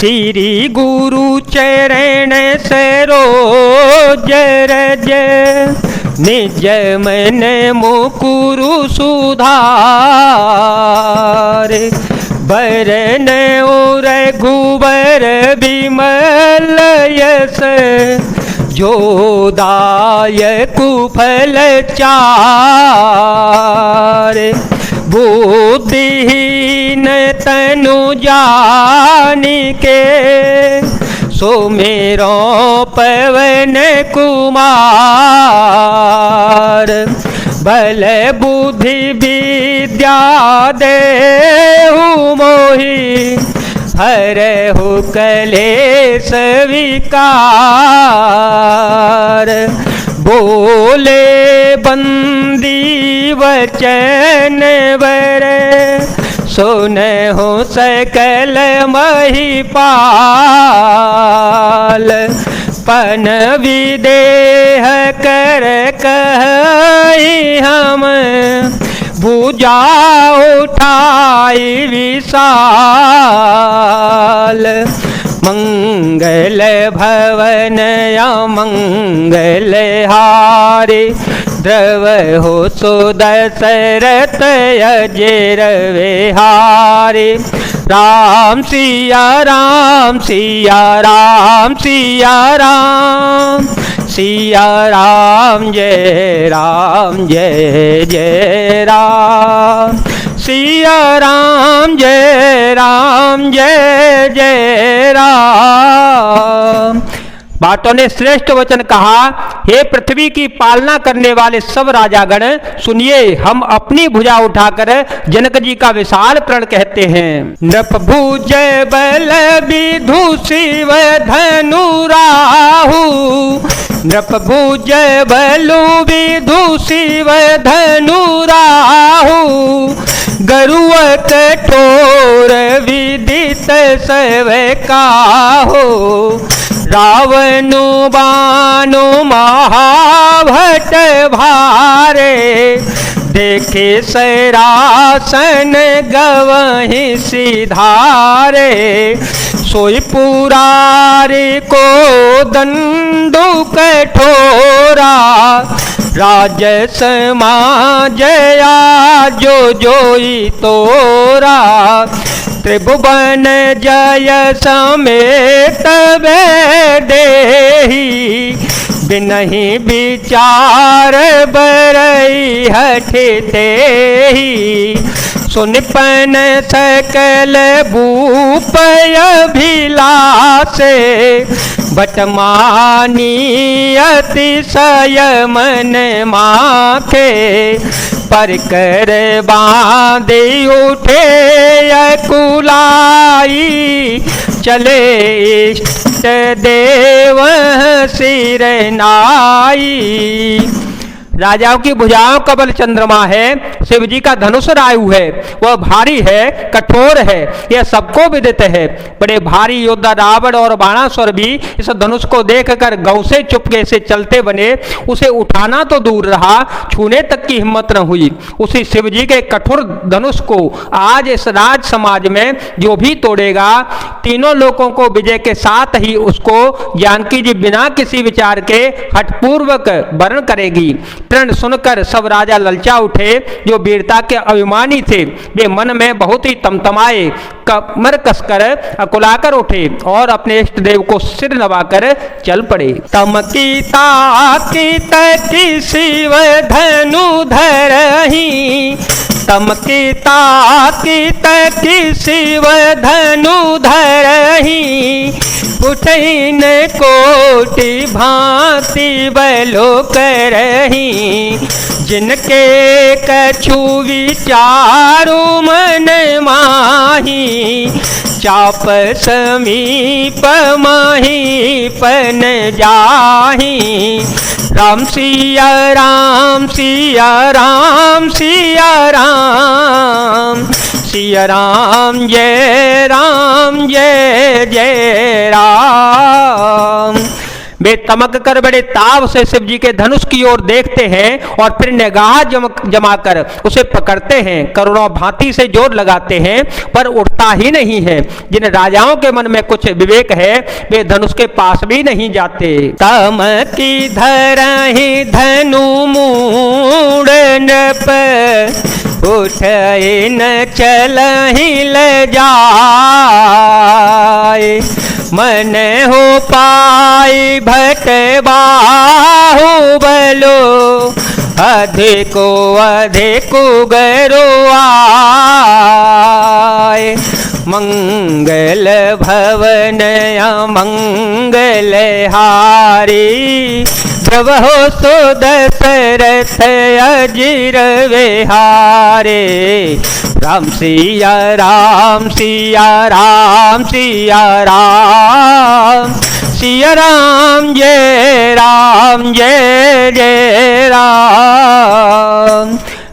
श्री गुरु चरण सरोज रज, निज मन मुकुरु सुधार। बरन और रघुबर विमल यस, जो दायकु फल चार। बुद्धिहीन तनु जानिके, सुमिरो पवन कुमार। बल बुद्धि विद्या देहु मोहि, हरहु कलेश विकार। बोले बंदी वचन वर, सुनहु सकल महिपाल। पन विदेह कर कहि हम, भुजा उठाई विशाल। मंगल भवन अमंगल हारे, द्रवहु सुदशरथ अजेर विहारे। राम सिया राम सिया राम सिया राम, सिया राम जय जय राम। सिया राम जय जय राम। बातों ने श्रेष्ठ वचन कहा, हे पृथ्वी की पालना करने वाले सब राजागण सुनिए, हम अपनी भुजा उठाकर जनक जी का विशाल प्रण कहते हैं। नृप भुज बल विधु शिव धनु राहु, नृप भुज बलु विधु शिव धनु राहु। गरुव कठोर विदित सब काहू, रावणु बानु महाभट भारे। देखे सरासन गवहि सिधारे, सोई पुरारी को दंडु कठोरा। राज समाजया जो जोई तोरा, त्रिभुवन जय समेत वैदेही। बिनहि विचार बरई हठते ही, सुनिपन सकल भूपय भिलासे। बटमानी अतिशय मन माखे, पर कर बांधे उठे अकुलाई। चले इष्ट देव सिर नाई। राजाओं की भुजाओं का बल चंद्रमा है, शिव जी का धनुष रायु है, वह भारी है, कठोर है, यह सबको विदित है। बड़े भारी योद्धा रावण और बाणासुर भी इस धनुष को देखकर गौ से चुपके से चलते बने। उसे उठाना तो दूर रहा, छूने तक की हिम्मत न हुई। उसी शिव जी के कठोर धनुष को आज इस राज समाज में जो भी तोड़ेगा, तीनों लोगों को विजय के साथ ही उसको जानकी जी बिना किसी विचार के हठपूर्वक वर्ण करेगी। प्रण सुनकर सब राजा ललचा उठे, जो वीरता के अभिमानी थे वे मन में बहुत ही तमतमाए, कमर कसकर अकुलाकर उठे और अपने इष्ट देव को सिर नवाकर चल पड़े। तमकी ताकित की शिव धनु धरही, तमकी ताकित की शिव धनु धरही। उठैन कोटि भांति बलो करही, जिनके कछु विचारु मन माही। चाप समीप माही पन जाही, राम सिया राम सिया राम सिया राम। सिया राम जय जय राम। वे वे तमक कर बड़े ताव से शिव जी के धनुष की ओर देखते हैं और फिर निगाह जमाकर उसे पकड़ते हैं। करोड़ों भांति से जोर लगाते हैं पर उठता ही नहीं है। जिन राजाओं के मन में कुछ विवेक है वे धनुष के पास भी नहीं जाते। तमकी धरहि धनु मूढ़ नृप उठे न चलहि ल जाए। मन हो पाई भट बाहुबलो अधिको अधिको गरो आए। मंगल भवन अमंगल हारी प्रभो सो दशरथ अजिर विहारे। राम सिया राम सिया राम सिया राम सिया राम जय जय राम।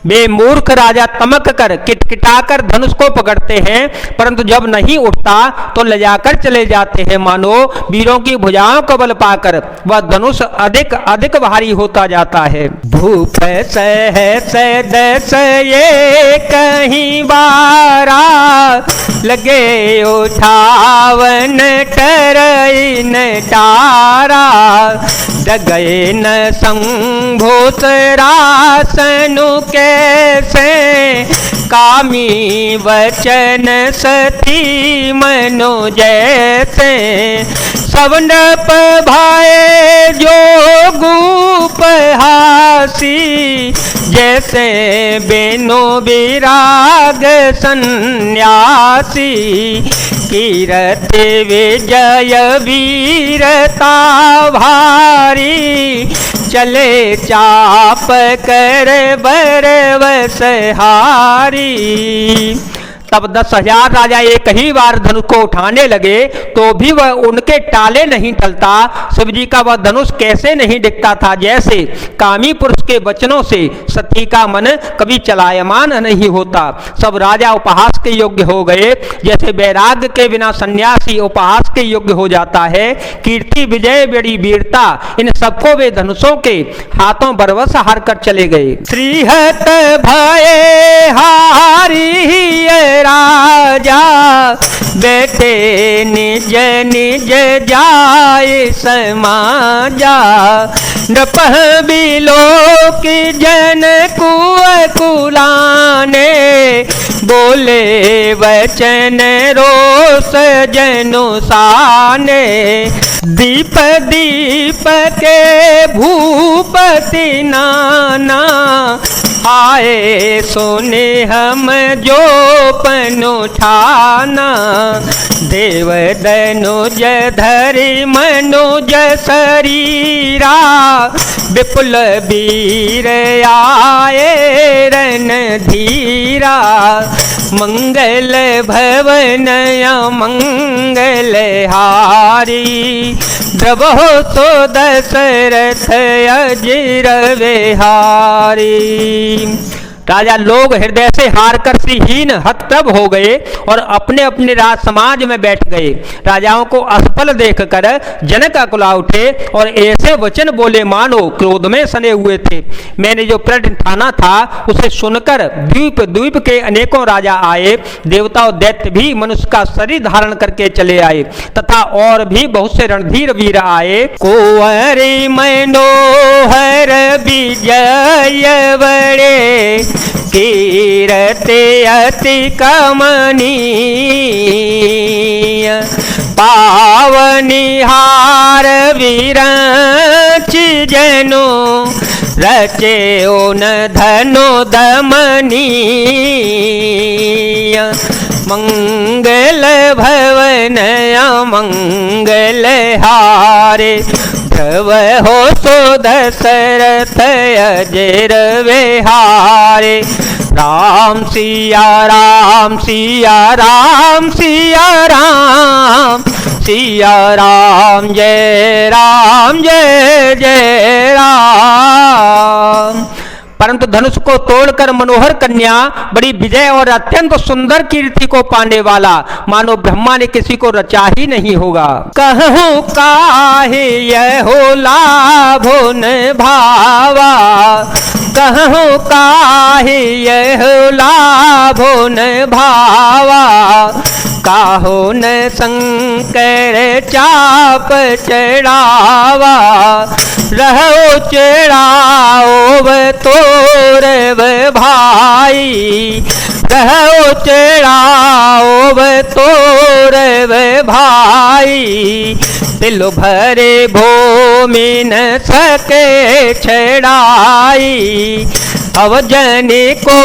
वे मूर्ख राजा तमक कर किटकिटाकर धनुष को पकड़ते हैं परंतु जब नहीं उठता तो ले जाकर चले जाते हैं। मानो वीरों की भुजाओं को बल पाकर वह धनुष अधिक अधिक भारी होता जाता है। भूप सहस दस ये कहीं बारा लगे उठावन टरई न टारा। डगए न संभोत रासनु कैसे कामी वचन सती मनो जैसे। सब नृप भाए जो गुपहासी जैसे बेनो विराग सन्यासी। कीरत विजय वीरता भारी चले चाप कर बरवस हारी। तब 10,000 राजा एक ही बार धनुष को उठाने लगे तो भी वह उनके टाले नहीं टलता। शिव जी का वह धनुष कैसे नहीं दिखता था जैसे कामी पुरुष के वचनों से सती का मन कभी चलायमान नहीं होता। सब राजा उपहास के योग्य हो गए जैसे वैराग्य के बिना सन्यासी उपहास के योग्य हो जाता है। कीर्ति विजय बड़ी वीरता इन सबको वे धनुषों के हाथों बरवस हार कर चले गए। श्रीहत भये हारी राजा बैठे निज निज जाए समाजा। नृपह बिलो की जन कुलाने बोले वचन रोस जनु साने। दीप दीप के भूपति नाना आए सोने हम जो पनु ठाना। देव दनुज धरि मनुज शरीरा विपुल वीर आए रण धीरा। मंगल भवन मंगल हारी द्रवो तो दशरथ अजिर विहारी। राजा लोग हृदय से हार कर श्रीहीन हतप्रभ हो गए और अपने अपने राज समाज में बैठ गए। राजाओं को असफल देखकर जनक अकुला उठे और ऐसे वचन बोले मानो क्रोध में सने हुए थे। मैंने जो प्रण ठाना था उसे सुनकर द्वीप द्वीप के अनेकों राजा आए। देवता और दैत्य भी मनुष्य का शरीर धारण करके चले आए तथा और भी बहुत से रणधीर वीर आए। कुंवरी मनोहर विजय बड़े कीरते अति कमनीय। पावनिहार विरचि जनु रचे ओन धनु दमनीय। मंगल भवन अमंगल हारे ध्रुव हो सो दशरथ अजिर विहारे। राम सिया राम सिया राम सिया राम सिया राम जय जय राम। परंतु धनुष को तोड़कर मनोहर कन्या बड़ी विजय और अत्यंत सुंदर कीर्ति को पाने वाला मानो ब्रह्मा ने किसी को रचा ही नहीं होगा। कहूं काहे यह हो लाभो न भावा, कहूं काहे यह हो लाभो न भावा, काहो न शंकर चाप चढ़ावा, रहो चढ़ाओ तोर भाई, रहो चढ़ाओ तोर भाई, दिल भरे भूमि न सके छड़ाई, अब जन को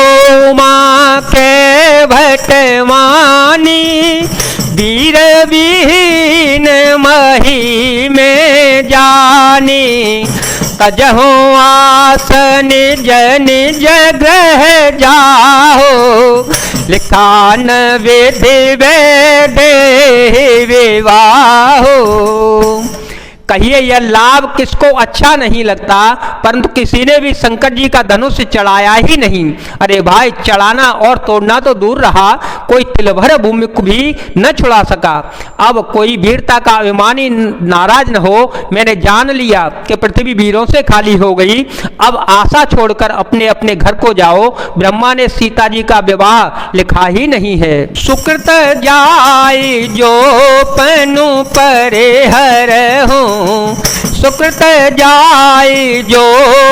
माँ के भटवानी, वीर विहीन मही में जानी, तजहो आसन जन जगह जाहो, लिखा न विधि वेद विवाहो। कहिए यह लाभ किसको अच्छा नहीं लगता, परंतु किसी ने भी शंकर जी का धनुष चढ़ाया ही नहीं। अरे भाई, चढ़ाना और तोड़ना तो दूर रहा, कोई तिलभर भूमि को भी न छुड़ा सका। अब कोई वीरता का अभिमानी नाराज न हो, मैंने जान लिया कि पृथ्वी वीरों से खाली हो गई, अब आशा छोड़कर अपने अपने घर को जाओ। ब्रह्मा ने सीता जी का विवाह लिखा ही नहीं है। सुकृत जाय जो पनु परे हर हूँ, सुकृत जाय जो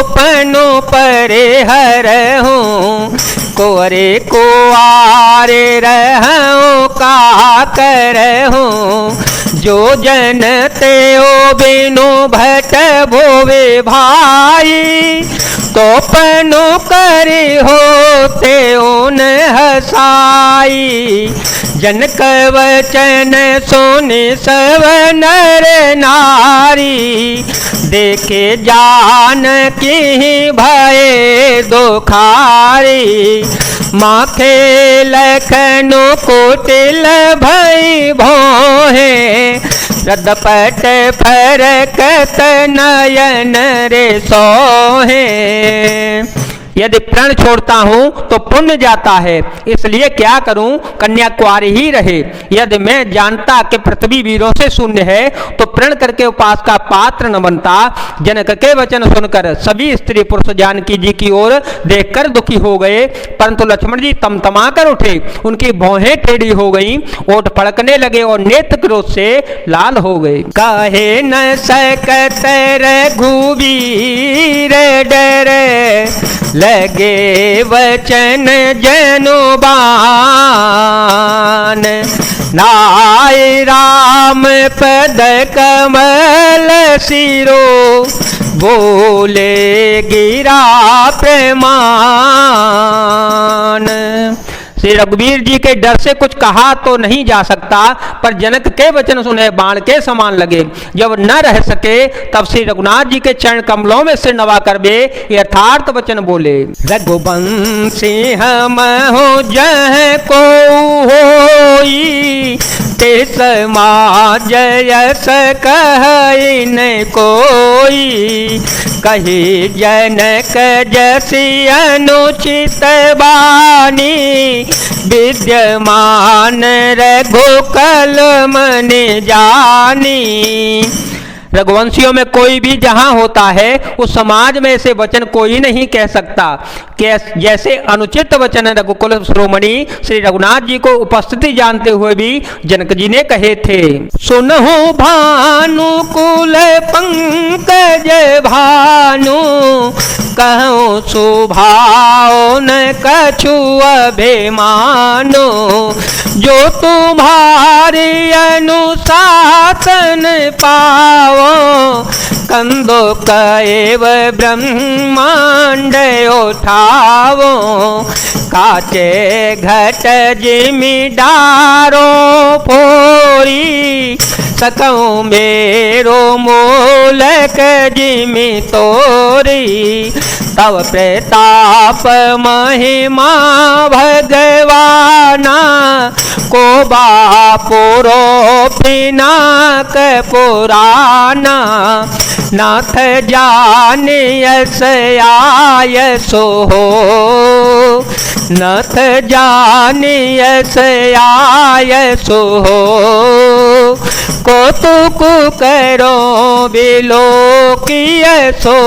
पनु परे हर हूँ, कोरे को आरे रहूं का करहूं, जो जन ते ओ बिनु भट भोवे भाई, तो पनु करी होते उन हसाई, जनक वचन सुनि सब नर नारी, देखे जान की भय दुखारी, माखे लखनु कुटिल भई भोहे, रदपट फरकत नयन रे सोहे। यदि प्रण छोड़ता हूं तो पुण्य जाता है, इसलिए क्या करूं, कन्या कुंवारी ही रहे। यदि मैं जानता कि पृथ्वी वीरों से शून्य है तो प्रण करके उपास का पात्र न बनता। जनक के वचन सुनकर सभी स्त्री पुरुष जानकी जी की ओर देखकर दुखी हो गए, परंतु लक्ष्मण जी तमतमा कर उठे, उनकी भौहें टेढ़ी हो गईं, ओठ फड़कने लगे और नेत्र क्रोध से लाल हो गए। काहे न सकत रघुवीर डर, लगे वचन जनु बान, नाय राम पद कमल सिरो, बोले गिरा प्रमाण। श्री रघुवीर जी के डर से कुछ कहा तो नहीं जा सकता, पर जनक के वचन सुने बाण के समान लगे। जब न रह सके तब श्री रघुनाथ जी के चरण कमलों में सिर नवा कर वे यथार्थ वचन बोले। रघुवंशी हम हो जह को होई, ते समाज यस कहि न कोई, कही जनक जसी अनुचित बानी, विद्यमान रघुकुल मन जानी। रघुवंशियों में कोई भी जहां होता है उस समाज में ऐसे वचन कोई नहीं कह सकता। जैसे अनुचित वचन रघुकुल शिरोमणि श्री रघुनाथ जी को उपस्थिति जानते हुए भी जनक जी ने कहे थे। सुनहु भानुकुल पंकज भानु, कहूँ सुभाओ न कछु अभिमानो, जो तुम्हारी अनुशासन पाओ, कंदो कैव ब्रह्मांड उठावो, काचे घट जिमि डारो फोरी, सकऊँ मेरो मूलक जिमि तोरी, तव प्रताप महिमा भगवाना, को बापुरो बिना पुराना, नाथ जाने यस आय सो हो, नाथ जाने यस आय सो हो, कौतुक करो बिलो किय सो,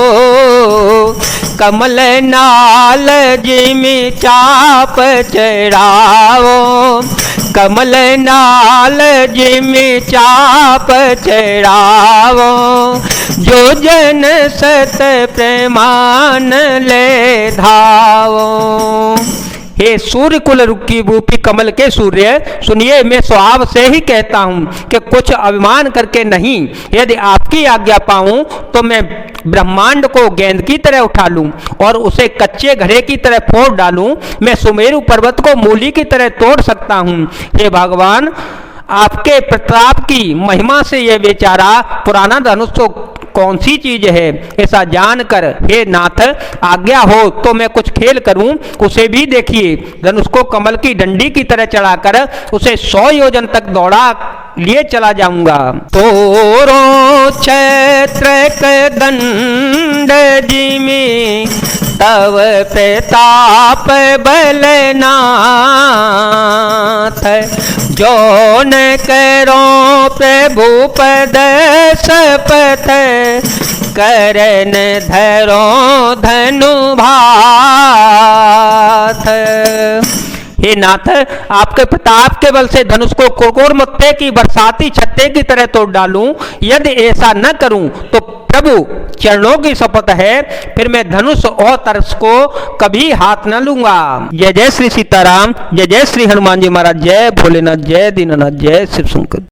कमल नाल जिमि चाप चढ़ाओ, कमल नाल जिमि चाप चढ़ाओ, जो जन सत प्रेमान ले धावो। हे सूर्य कुल रूपी कमल के सूर्य, सुनिए मैं स्वभाव से ही कहता हूँ कि कुछ अभिमान करके नहीं, यदि आपकी आज्ञा पाऊँ तो मैं ब्रह्मांड को गेंद की तरह उठा लूँ और उसे कच्चे घड़े की तरह फोड़ डालूँ, मैं सुमेरु पर्वत को मूली की तरह तोड़ सकता हूँ। हे भगवान, आपके प्रताप की महिमा से यह बेचारा पुराना धनुष तो कौन सी चीज है, ऐसा जानकर हे नाथ आज्ञा हो तो मैं कुछ खेल करूं। उसे भी देखिए, धनुष को कमल की डंडी की तरह चढ़ाकर उसे 100 योजन तक दौड़ा लिए चला जाऊंगा। तोरो क्षेत्र दंड जिमि तव प्रताप बलनाथ, जौन करो प्रभु पद सपथ, करन धरो धनु भाथ। हे नाथ, आपके प्रताप के बल से धनुष को कुरकुर मत्ते की बरसाती छत्ते की तरह तोड़ डालूं। यदि ऐसा न करूं तो प्रभु चरणों की शपथ है, फिर मैं धनुष और तरस को कभी हाथ न लूंगा। जय जय श्री सीताराम, जय जय श्री हनुमान जी महाराज, जय भोलेनाथ, जय दीनानाथ, जय शिव शंकर।